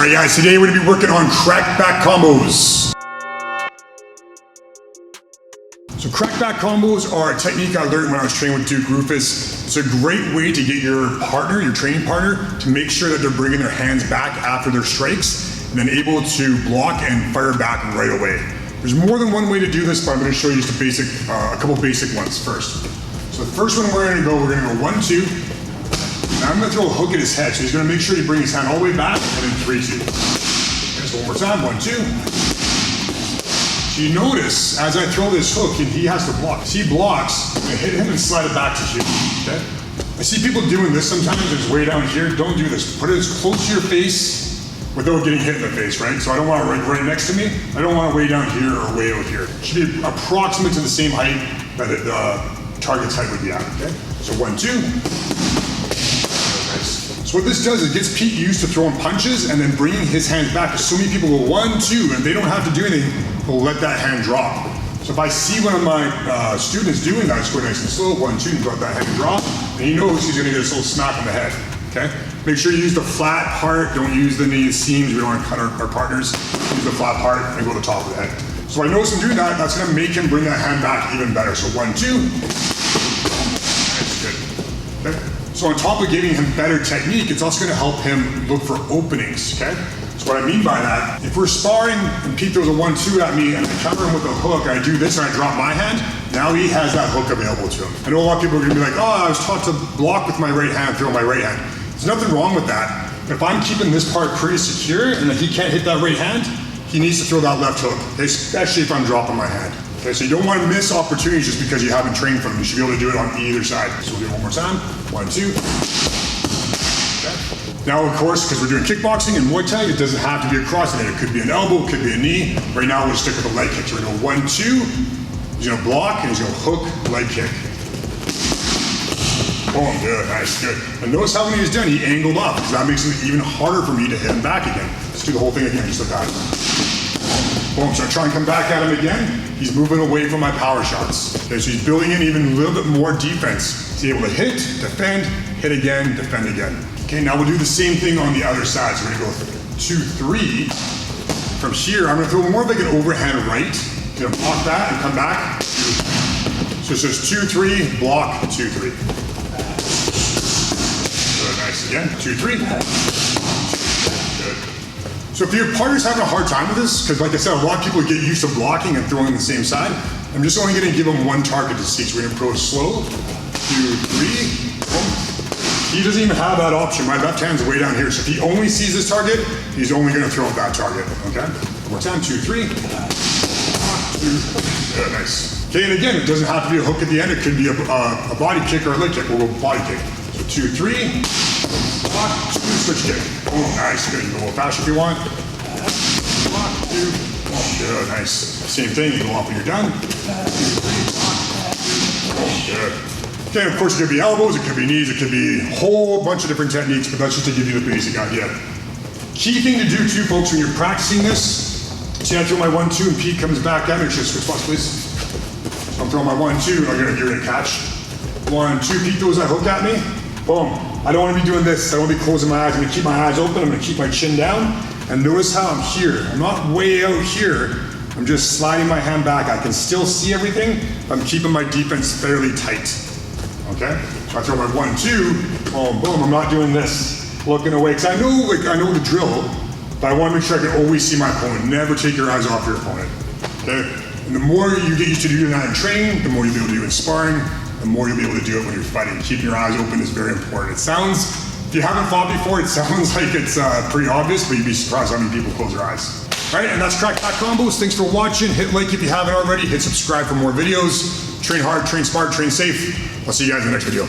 Alright guys, today we're going to be working on crack back combos. So crack back combos are a technique I learned when I was training with Duke Rufus. It's a great way to get your partner, your training partner, to make sure that they're bringing their hands back after their strikes and then able to block and fire back right away. There's more than one way to do this, but I'm going to show you just a couple basic ones first. So the first one we're going to go 1-2. Now I'm going to throw a hook at his head, so he's going to make sure he brings his hand all the way back and then 3-2. Okay, so one more time, 1-2. So you notice, as I throw this hook, he has to block. As he blocks, I'm going to hit him and slide it back to you. Okay? I see people doing this sometimes, it's way down here. Don't do this. Put it as close to your face without getting hit in the face, right? So I don't want it right next to me. I don't want it way down here or way out here. It should be approximate to the same height that the target's head would be at, okay? So 1-2. So what this does is it gets Pete used to throwing punches and then bringing his hands back. So many people go 1-2 and they don't have to do anything, they'll let that hand drop. So if I see one of my students doing that, I just go nice and slow, 1-2, and let that hand drop, and he knows he's gonna get a little smack on the head, okay? Make sure you use the flat part, don't use the knee seams, we don't wanna cut our partners. Use the flat part and go to the top of the head. So I notice him doing that, that's gonna make him bring that hand back even better. So 1-2, that's good, okay? So on top of giving him better technique, it's also gonna help him look for openings, okay? So what I mean by that, if we're sparring and Pete throws a 1-2 at me and I cover him with a hook, I do this and I drop my hand, now he has that hook available to him. I know a lot of people are gonna be like, oh, I was taught to block with my right hand, throw my right hand. There's nothing wrong with that. If I'm keeping this part pretty secure and if he can't hit that right hand, he needs to throw that left hook, okay? Especially if I'm dropping my hand. Okay, so you don't want to miss opportunities just because you haven't trained for them. You should be able to do it on either side. So we'll do it one more time. 1-2. Okay. Now, of course, because we're doing kickboxing and Muay Thai, it doesn't have to be a cross. It could be an elbow, it could be a knee. Right now, we'll stick with a leg kick. So we're going to go 1-2. He's going to block and he's going to hook, leg kick. Oh, good, nice, good. And notice how when he was done, he angled up, because that makes it even harder for me to hit him back again. Let's do the whole thing again, just like that. Boom, so I try and come back at him again. He's moving away from my power shots. Okay, so he's building in even a little bit more defense. He's able to hit, defend, hit again, defend again. Okay, now we'll do the same thing on the other side. So we're gonna go 2-3. From here, I'm gonna throw more of like an overhand right. Gonna block that and come back. So it's just 2-3, block, 2-3. Good, nice, again, 2-3. So if your partner's having a hard time with this, because like I said, a lot of people get used to blocking and throwing on the same side, I'm just only gonna give them one target to see. So we're gonna go slow, 2-3, boom. He doesn't even have that option. My left hand's way down here. So if he only sees this target, he's only gonna throw at that target, okay? One more time, 2-3. Good, nice. Okay, and again, it doesn't have to be a hook at the end. It could be a body kick or a leg kick. We'll go body kick. So 2-3, block, 2, switch kick. Oh, nice, good. You can go a little faster if you want. Block, 2, oh, good, nice. Same thing, you go off when you're done. 2, 3, block, 2, oh, good. Okay, of course it could be elbows, it could be knees, it could be a whole bunch of different techniques, but that's just to give you the basic idea. Key thing to do too, folks, when you're practicing this, see I throw my 1-2 and Pete comes back at me, just switch spots, please. So I'm throwing my 1-2, you're gonna catch. 1-2, Pete throws that hook at me. Boom. I don't want to be doing this. I don't want to be closing my eyes. I'm going to keep my eyes open. I'm going to keep my chin down. And notice how I'm here. I'm not way out here. I'm just sliding my hand back. I can still see everything. I'm keeping my defense fairly tight. Okay? So I throw my 1-2. Boom, boom. I'm not doing this. Looking away. Because I know the drill, but I want to make sure I can always see my opponent. Never take your eyes off your opponent. Okay? And the more you get used to doing that in training, the more you'll be able to do it in sparring. The more you'll be able to do it when you're fighting. Keeping your eyes open is very important. It sounds, if you haven't fought before, it sounds like it's pretty obvious, but you'd be surprised how many people close their eyes. All right, and that's Crack Back Combos. Thanks for watching. Hit like if you haven't already. Hit subscribe for more videos. Train hard, train smart, train safe. I'll see you guys in the next video.